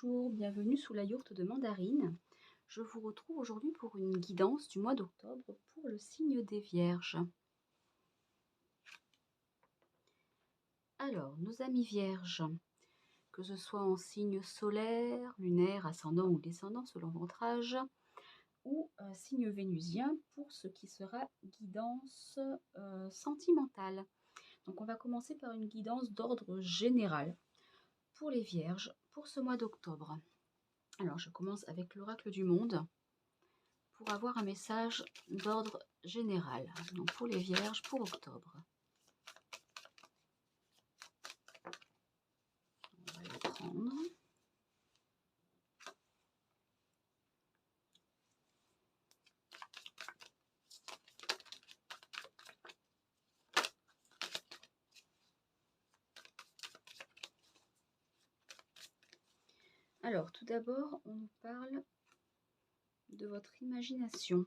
Bonjour, bienvenue sous la yourte de Mandarine. Je vous retrouve aujourd'hui pour une guidance du mois d'octobre pour le signe des Vierges. Alors, nos amis Vierges, que ce soit en signe solaire, lunaire, ascendant ou descendant selon votre âge, ou signe vénusien pour ce qui sera guidance sentimentale. Donc on va commencer par une guidance d'ordre général pour les Vierges pour ce mois d'octobre. Alors je commence avec l'oracle du monde pour avoir un message d'ordre général. Donc pour les Vierges pour octobre. On va les prendre. Alors tout d'abord, on nous parle de votre imagination.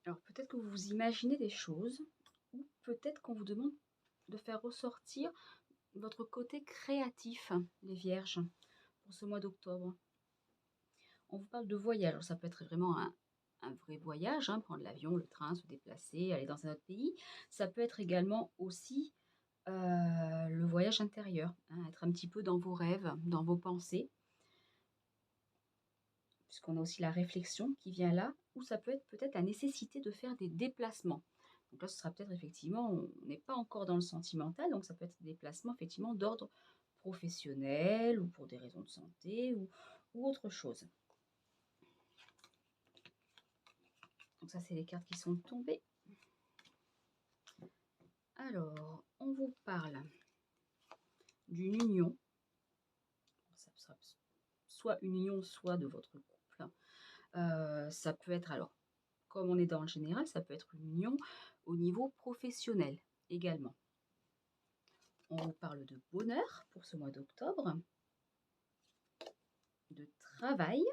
Alors peut-être que vous vous imaginez des choses, ou peut-être qu'on vous demande de faire ressortir votre côté créatif, les Vierges, pour ce mois d'octobre. On vous parle de voyage. Alors, ça peut être vraiment un vrai voyage, hein, prendre l'avion, le train, se déplacer, aller dans un autre pays. Ça peut être également aussi le voyage intérieur, hein, être un petit peu dans vos rêves, dans vos pensées, puisqu'on a aussi la réflexion qui vient là, ou ça peut être peut-être la nécessité de faire des déplacements. Donc là, ce sera peut-être effectivement, on n'est pas encore dans le sentimental, donc ça peut être des déplacements effectivement d'ordre professionnel ou pour des raisons de santé ou autre chose. Donc ça, c'est les cartes qui sont tombées. Alors, on vous parle d'une union. Ça sera soit une union, soit de votre couple. Ça peut être, alors, comme on est dans le général, ça peut être une union au niveau professionnel également. On vous parle de bonheur pour ce mois d'octobre, de travail.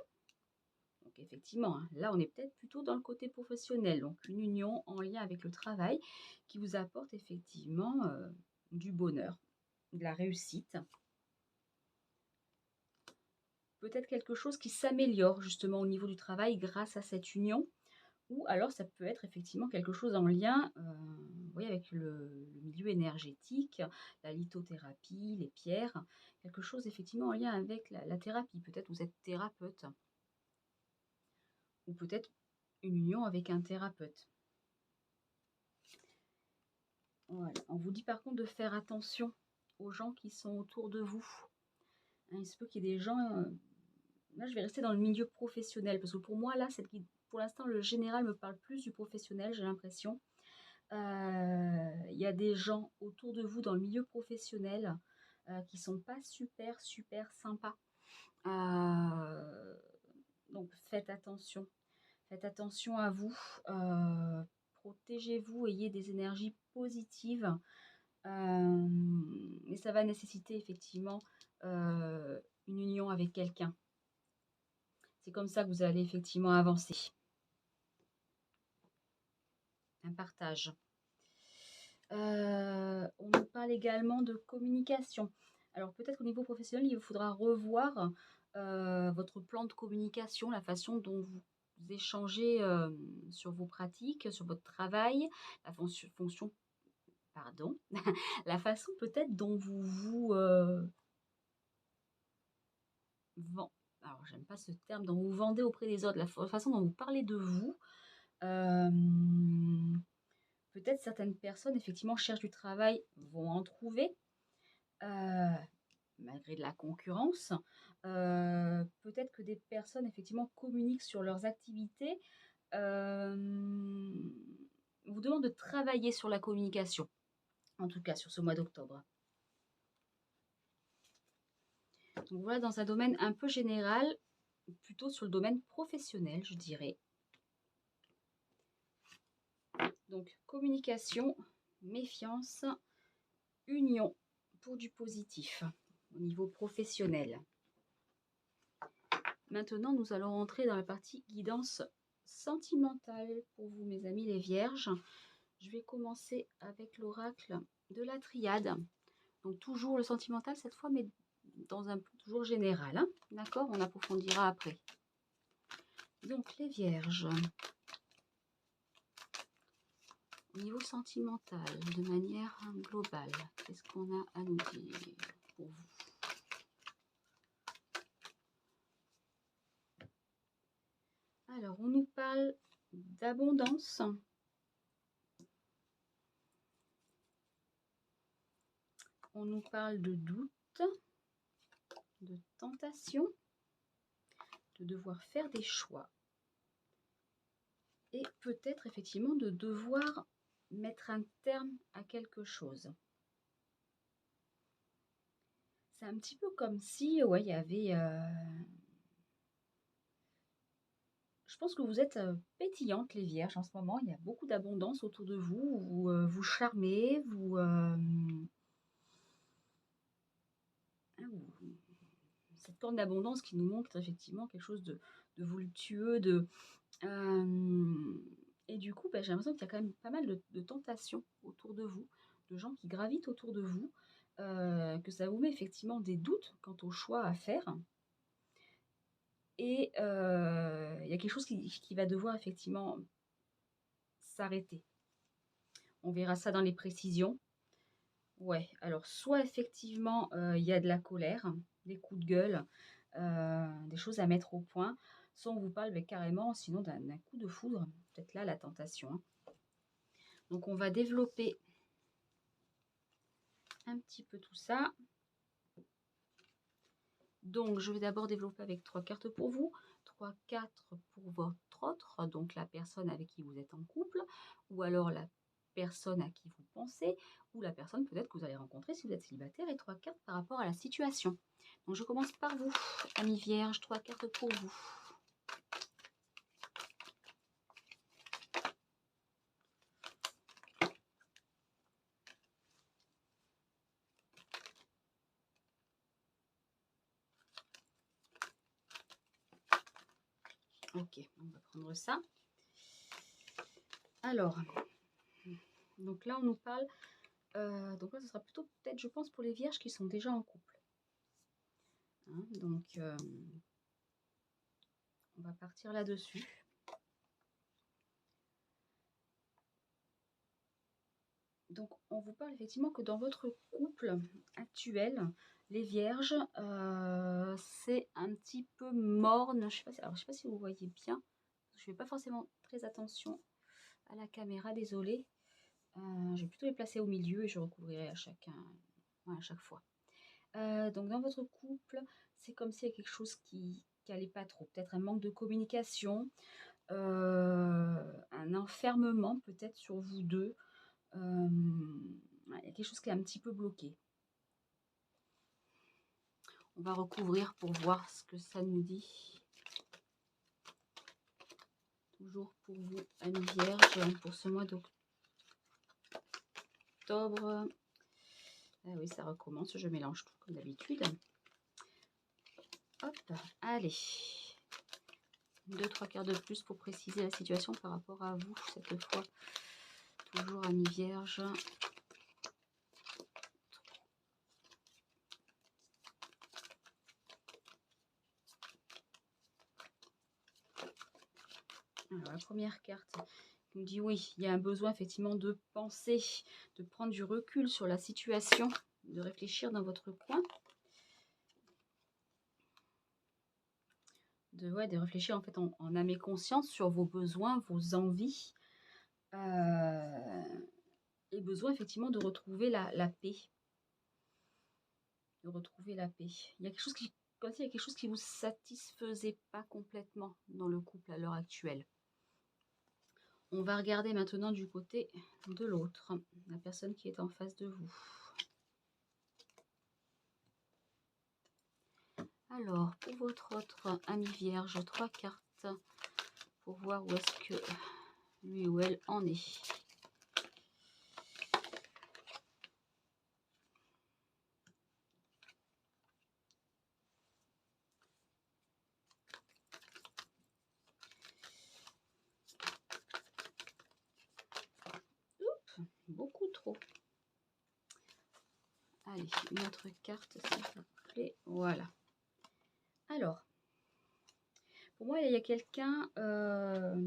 Donc effectivement, hein, là on est peut-être plutôt dans le côté professionnel, donc une union en lien avec le travail qui vous apporte effectivement du bonheur, de la réussite. Peut-être quelque chose qui s'améliore justement au niveau du travail grâce à cette union, ou alors ça peut être effectivement quelque chose en lien oui, avec le milieu énergétique, la lithothérapie, les pierres, quelque chose effectivement en lien avec la thérapie. Peut-être vous êtes thérapeute, ou peut-être une union avec un thérapeute. Voilà. On vous dit par contre de faire attention aux gens qui sont autour de vous. Hein, il se peut qu'il y ait des gens... là, je vais rester dans le milieu professionnel, parce que pour moi, là, pour l'instant, le général me parle plus du professionnel, j'ai l'impression. Il y a des gens autour de vous dans le milieu professionnel qui sont pas super, super sympas. Donc, faites attention. Faites attention à vous. Protégez-vous, ayez des énergies positives. Et ça va nécessiter effectivement une union avec quelqu'un. C'est comme ça que vous allez effectivement avancer. Un partage. On nous parle également de communication. Alors peut-être au niveau professionnel, il vous faudra revoir votre plan de communication, la façon dont vous échangez sur vos pratiques, sur votre travail, la fonction, pardon, la façon peut-être dont vous vous alors j'aime pas ce terme, dont vous vendez auprès des autres, la façon dont vous parlez de vous. Peut-être certaines personnes, effectivement, cherchent du travail, vont en trouver, malgré de la concurrence. Peut-être que des personnes, effectivement, communiquent sur leurs activités. Vous demande de travailler sur la communication, en tout cas sur ce mois d'octobre. Donc voilà, dans un domaine un peu général, plutôt sur le domaine professionnel, je dirais. Donc, communication, méfiance, union pour du positif au niveau professionnel. Maintenant, nous allons rentrer dans la partie guidance sentimentale pour vous, mes amis les Vierges. Je vais commencer avec l'oracle de la triade. Donc, toujours le sentimental cette fois, mais dans un plan toujours général, hein. D'accord? On approfondira après. Donc les vierges, au niveau sentimental, de manière globale, qu'est-ce qu'on a à nous dire pour vous? Alors, on nous parle d'abondance. On nous parle de doute, de tentation, de devoir faire des choix. Et peut-être effectivement de devoir mettre un terme à quelque chose. C'est un petit peu comme si, ouais, il y avait... Je pense que vous êtes pétillantes, les vierges, en ce moment. Il y a beaucoup d'abondance autour de vous. Vous, vous charmez, vous... cette corne d'abondance qui nous montre effectivement quelque chose de voluptueux, et du coup, j'ai l'impression qu'il y a quand même pas mal de tentations autour de vous, de gens qui gravitent autour de vous, que ça vous met effectivement des doutes quant au choix à faire. Et il y a quelque chose qui va devoir effectivement s'arrêter. On verra ça dans les précisions. Ouais, alors soit effectivement il y a de la colère, des coups de gueule, des choses à mettre au point, soit on vous parle carrément sinon d'un coup de foudre, peut-être là la tentation, hein. Donc on va développer un petit peu tout ça. Donc je vais d'abord développer avec 3 cartes pour vous, 3 cartes pour votre autre, donc la personne avec qui vous êtes en couple, ou alors la personne à qui vous pensez, ou la personne peut-être que vous allez rencontrer si vous êtes célibataire, et 3 cartes par rapport à la situation. Donc je commence par vous, amis vierges, 3 cartes pour vous. Ok, on va prendre ça. Alors, donc là on nous parle, donc là ce sera plutôt peut-être je pense pour les vierges qui sont déjà en couple. Hein, donc on va partir là-dessus. Donc, on vous parle effectivement que dans votre couple actuel, les vierges, c'est un petit peu morne. Je sais pas si, alors, je sais pas si vous voyez bien. Je ne fais pas forcément très attention à la caméra, désolée. Je vais plutôt les placer au milieu et je recouvrirai à chacun, ouais, à chaque fois. Donc, dans votre couple, c'est comme s'il y a quelque chose qui n'allait pas trop. Peut-être un manque de communication, un enfermement peut-être sur vous deux. Il y a quelque chose qui est un petit peu bloqué. On va recouvrir pour voir ce que ça nous dit. Toujours pour vous, amis vierges, pour ce mois d'octobre. Ah oui, ça recommence, je mélange tout comme d'habitude. Hop, allez. 2-3 quarts de plus pour préciser la situation par rapport à vous, cette fois. Toujours amis vierges. Alors, la première carte nous dit oui, il y a un besoin effectivement de penser, de prendre du recul sur la situation, de réfléchir dans votre coin. De réfléchir en fait en âme et conscience sur vos besoins, vos envies. Et besoin effectivement de retrouver la paix. De retrouver la paix. Il y a quelque chose qui, comme s'il y a quelque chose qui vous satisfaisait pas complètement dans le couple à l'heure actuelle. On va regarder maintenant du côté de l'autre, la personne qui est en face de vous. Alors, pour votre autre ami vierge, 3 cartes pour voir où est-ce que lui ou elle en est. Oups, beaucoup trop. Allez, Allez, une autre carte, s'il vous plaît. Voilà. Alors, pour moi, il y a quelqu'un que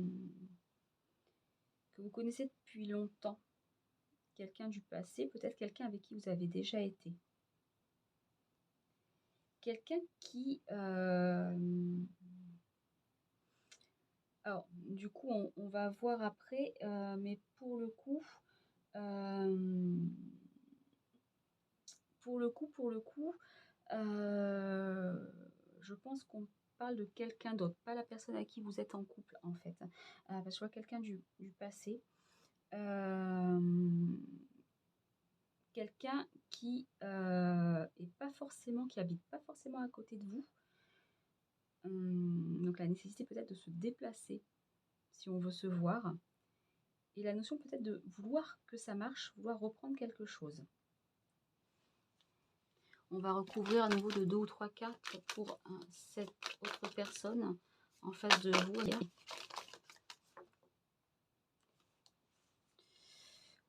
vous connaissez depuis longtemps. Quelqu'un du passé, peut-être quelqu'un avec qui vous avez déjà été. Quelqu'un qui... alors, du coup, on va voir après, mais pour le coup... je pense qu'on parle de quelqu'un d'autre, pas la personne à qui vous êtes en couple en fait. Parce que je vois quelqu'un du passé. Quelqu'un qui est pas forcément, qui habite pas forcément à côté de vous. Donc la nécessité peut-être de se déplacer si on veut se voir. Et la notion peut-être de vouloir que ça marche, vouloir reprendre quelque chose. On va recouvrir à nouveau de 2 ou 3 cartes pour cette autre personne en face de vous.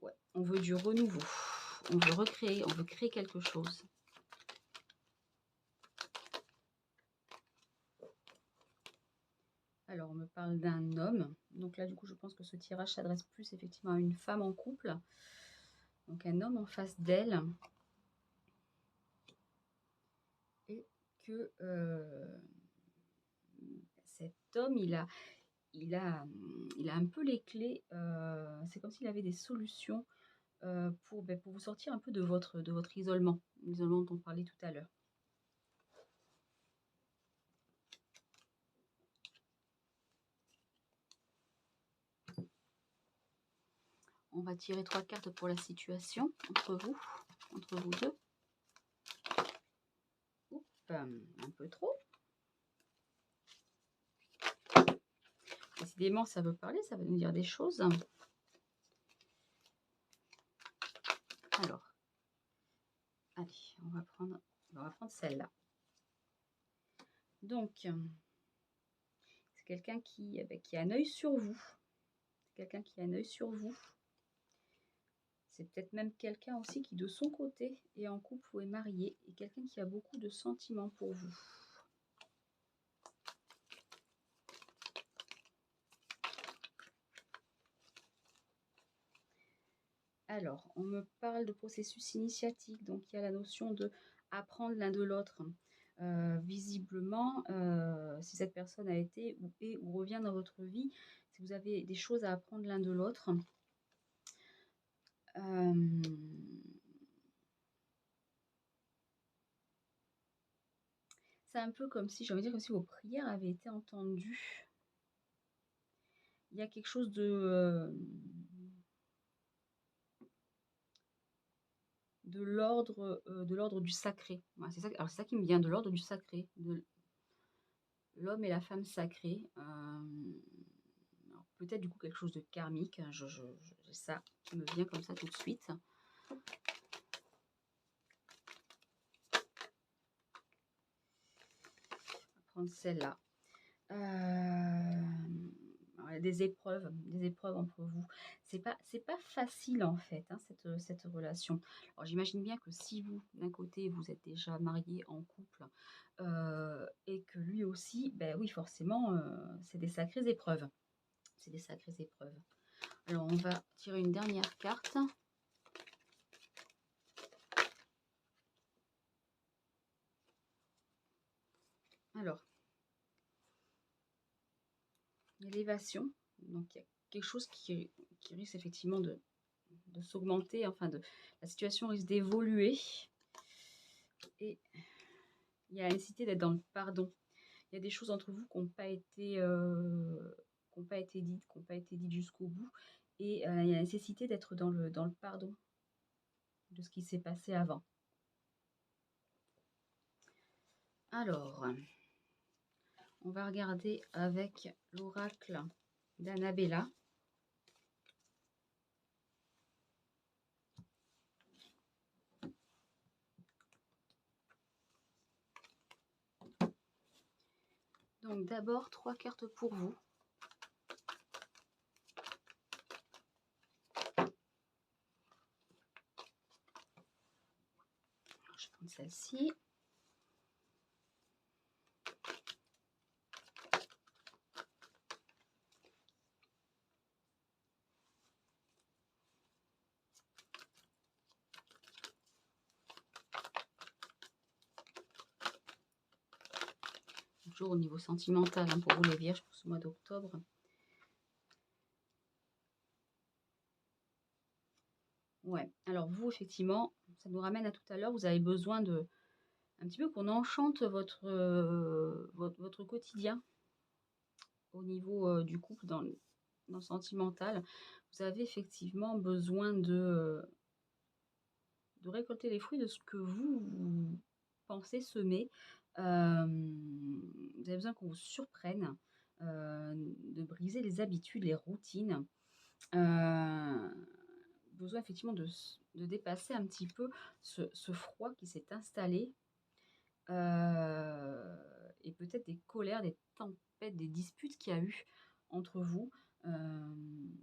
Ouais, on veut du renouveau. On veut recréer, on veut créer quelque chose. Alors, on me parle d'un homme. Donc là, du coup, je pense que ce tirage s'adresse plus effectivement à une femme en couple. Donc, un homme en face d'elle. Et que cet homme, il a un peu les clés. C'est comme s'il avait des solutions pour vous sortir un peu de votre isolement. L'isolement dont on parlait tout à l'heure. On va tirer 3 cartes pour la situation entre vous deux. Oups, un peu trop. Décidément, ça veut parler, ça va nous dire des choses. Alors, allez, on va prendre celle-là. Donc, c'est quelqu'un qui a un œil sur vous. Quelqu'un qui a un œil sur vous. C'est peut-être même quelqu'un aussi qui, de son côté, est en couple ou est marié. Et quelqu'un qui a beaucoup de sentiments pour vous. Alors, on me parle de processus initiatique. Donc, il y a la notion de apprendre l'un de l'autre. Visiblement, si cette personne a été ou est ou revient dans votre vie, si vous avez des choses à apprendre l'un de l'autre. C'est un peu comme si, j'ai envie de dire, comme si vos prières avaient été entendues. Il y a quelque chose de l'ordre du sacré. Voilà, c'est ça, alors c'est ça qui me vient, de l'ordre du sacré, de l'homme et la femme sacrée. Peut-être du coup quelque chose de karmique. J'ai ça qui me vient comme ça tout de suite. On va prendre celle-là. Des épreuves entre vous. C'est pas facile en fait, hein, cette relation. Alors j'imagine bien que si vous, d'un côté, vous êtes déjà marié en couple et que lui aussi, ben oui, forcément, c'est des sacrées épreuves. C'est des sacrées épreuves. Alors on va tirer une dernière carte. Alors, l'élévation, donc il y a quelque chose qui risque effectivement de s'augmenter, enfin la situation risque d'évoluer. Et il y a la nécessité d'être dans le pardon. Il y a des choses entre vous qui n'ont pas été dites, jusqu'au bout. Et il y a la nécessité d'être dans le pardon de ce qui s'est passé avant. Alors, on va regarder avec l'oracle d'Annabella. Donc d'abord 3 cartes pour vous. prendre celle-ci. Toujours au niveau sentimental hein, pour vous les vierges pour ce mois d'octobre. Ouais, alors vous, effectivement, ça nous ramène à tout à l'heure, vous avez besoin de un petit peu qu'on enchante votre quotidien au niveau du couple dans le sentimental. Vous avez effectivement besoin de récolter les fruits de ce que vous pensez semer. Vous avez besoin qu'on vous surprenne, de briser les habitudes, les routines. Besoin effectivement de dépasser un petit peu ce froid qui s'est installé, et peut-être des colères, des tempêtes, des disputes qu'il y a eu entre vous. Ben,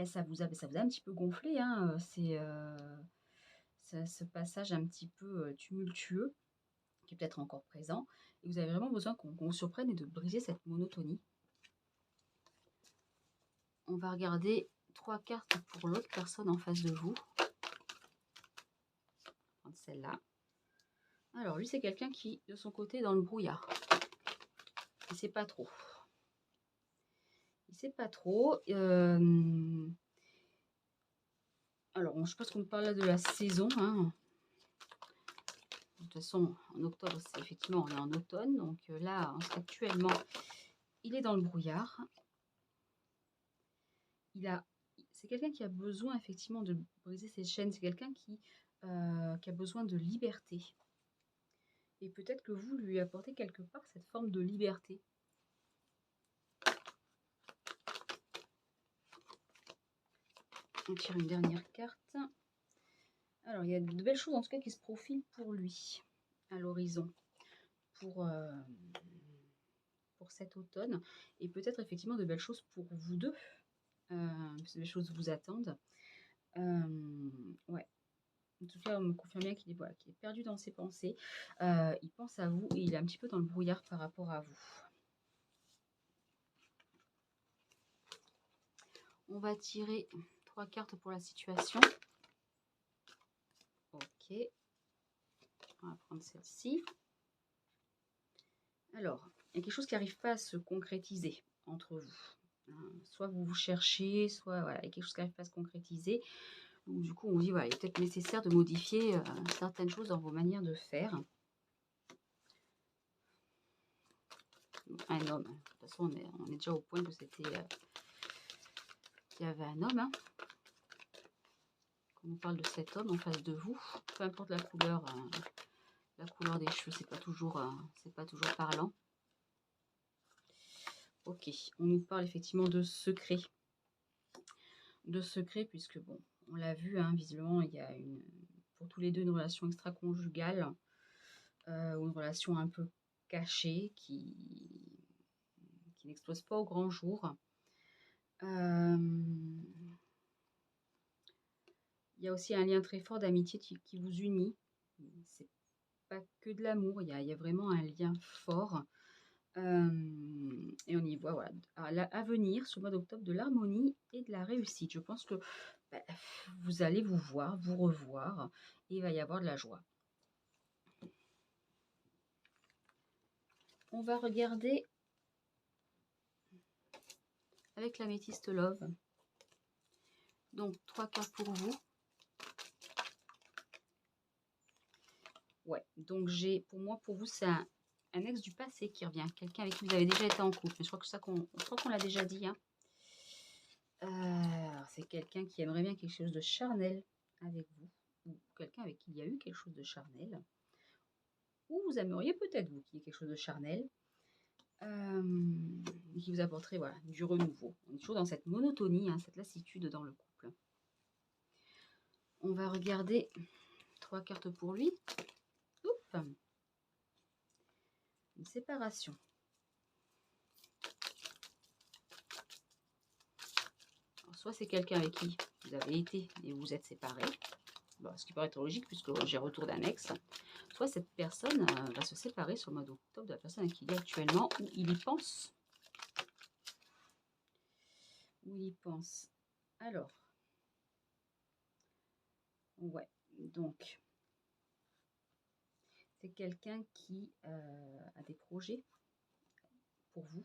ça vous a un petit peu gonflé, hein, ce passage un petit peu tumultueux qui est peut-être encore présent. Et vous avez vraiment besoin qu'on vous surprenne et de briser cette monotonie. On va regarder 3 cartes pour l'autre personne en face de vous. On va prendre celle-là. Alors lui, c'est quelqu'un qui, de son côté, est dans le brouillard. Il ne sait pas trop. Il ne sait pas trop. Alors, je pense qu'on parle là de la saison. Hein. De toute façon, en octobre, c'est effectivement, on est en automne. Donc là, actuellement, il est dans le brouillard. C'est quelqu'un qui a besoin effectivement de briser ses chaînes. C'est quelqu'un qui a besoin de liberté. Et peut-être que vous lui apportez quelque part cette forme de liberté. On tire une dernière carte. Alors, il y a de belles choses en tout cas qui se profilent pour lui à l'horizon. Pour cet automne. Et peut-être effectivement de belles choses pour vous deux. Les choses vous attendent. Ouais. En tout cas, on me confirme bien qu'il est perdu dans ses pensées. Il pense à vous et il est un petit peu dans le brouillard par rapport à vous. On va tirer 3 cartes pour la situation. Ok. On va prendre celle-ci. Alors, il y a quelque chose qui n'arrive pas à se concrétiser entre vous. Soit vous vous cherchez, soit voilà, il y a quelque chose qui n'arrive pas à se concrétiser. Donc, du coup, on dit voilà, il est peut-être nécessaire de modifier certaines choses dans vos manières de faire. Un homme. De toute façon, on est déjà au point que c'était qu'il y avait un homme. Hein. Quand on parle de cet homme en face de vous, peu importe la couleur des cheveux, c'est pas toujours parlant. Ok, on nous parle effectivement de secret. De secret, puisque bon, on l'a vu, hein, visiblement, il y a pour tous les deux une relation extra-conjugale, ou une relation un peu cachée qui n'explose pas au grand jour. Il y a aussi un lien très fort d'amitié qui vous unit. C'est pas que de l'amour, il y a vraiment un lien fort. Et on y voit voilà, à venir ce mois d'octobre de l'harmonie et de la réussite. Je pense que vous allez vous voir, vous revoir et il va y avoir de la joie. On va regarder avec l'améthyste Love. Donc 3 cartes pour vous. Ouais, donc pour vous, c'est un ex du passé qui revient. Quelqu'un avec qui vous avez déjà été en couple. Mais je crois qu'on l'a déjà dit. Hein. C'est quelqu'un qui aimerait bien quelque chose de charnel avec vous. Ou quelqu'un avec qui il y a eu quelque chose de charnel. Ou vous aimeriez peut-être, vous, qu'il y ait quelque chose de charnel. Qui vous apporterait voilà, du renouveau. On est toujours dans cette monotonie, hein, cette lassitude dans le couple. On va regarder 3 cartes pour lui. Oups. Une séparation. Alors, soit c'est quelqu'un avec qui vous avez été et vous êtes séparés. Bon, ce qui paraît être logique puisque j'ai retour d'un ex. Soit cette personne va se séparer sur le mois d'octobre de la personne avec qui il est actuellement ou il y pense. Ou il y pense. Alors, ouais, donc, c'est quelqu'un qui a des projets pour vous.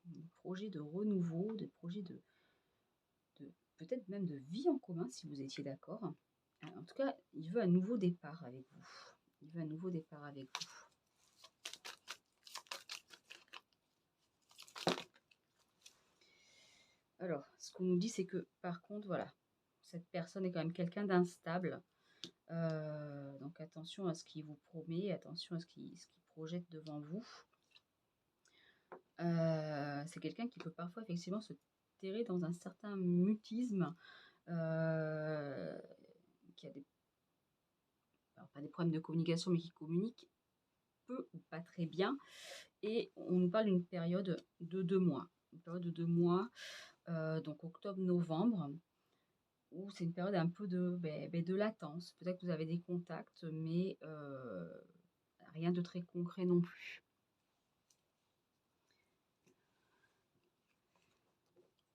Des projets de renouveau, des projets de peut-être même de vie en commun si vous étiez d'accord. En tout cas, il veut un nouveau départ avec vous. Il veut un nouveau départ avec vous. Alors, ce qu'on nous dit, c'est que par contre, voilà, cette personne est quand même quelqu'un d'instable. Donc attention à ce qu'il vous promet, attention à ce qu'il projette devant vous. C'est quelqu'un qui peut parfois effectivement se terrer dans un certain mutisme, qui a des, alors pas des problèmes de communication, mais qui communique peu ou pas très bien. Et on nous parle d'une période de 2 mois. Une période de 2 mois, donc octobre-novembre, où c'est une période un peu de latence. Peut-être que vous avez des contacts, mais rien de très concret non plus.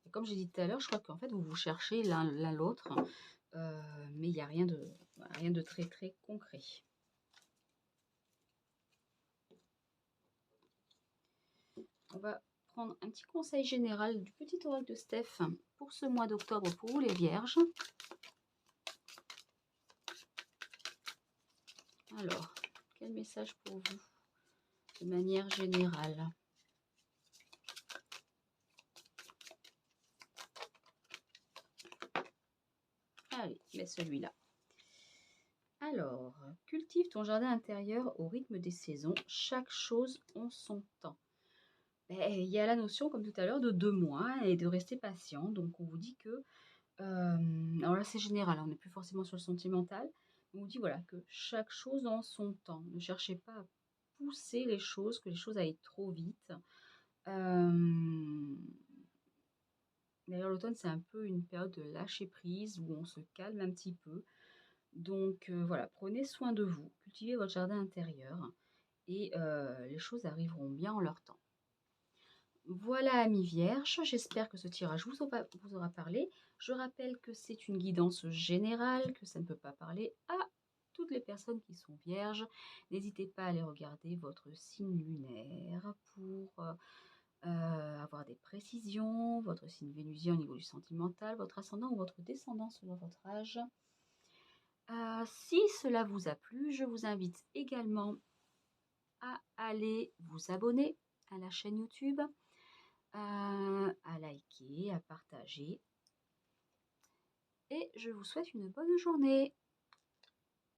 Et comme j'ai dit tout à l'heure, je crois qu'en fait, vous vous cherchez l'un l'autre, mais il n'y a rien de très très concret. On va prendre un petit conseil général du petit oracle de Steph pour ce mois d'octobre pour vous les vierges. Alors, quel message pour vous de manière générale? Allez, mais celui-là. Alors, cultive ton jardin intérieur au rythme des saisons, chaque chose en son temps. Il y a la notion, comme tout à l'heure, de 2 mois et de rester patient. Donc, on vous dit que, alors là, c'est général, on n'est plus forcément sur le sentimental. On vous dit voilà, que chaque chose en son temps. Ne cherchez pas à pousser les choses, que les choses aillent trop vite. D'ailleurs, l'automne, c'est un peu une période de lâcher prise où on se calme un petit peu. Donc voilà, prenez soin de vous, cultivez votre jardin intérieur et les choses arriveront bien en leur temps. Voilà, amis vierges, j'espère que ce tirage vous aura parlé. Je rappelle que c'est une guidance générale, que ça ne peut pas parler à toutes les personnes qui sont vierges. N'hésitez pas à aller regarder votre signe lunaire pour avoir des précisions, votre signe vénusien au niveau du sentimental, votre ascendant ou votre descendant selon votre âge. Si cela vous a plu, je vous invite également à aller vous abonner à la chaîne YouTube, à liker, à partager. Et je vous souhaite une bonne journée.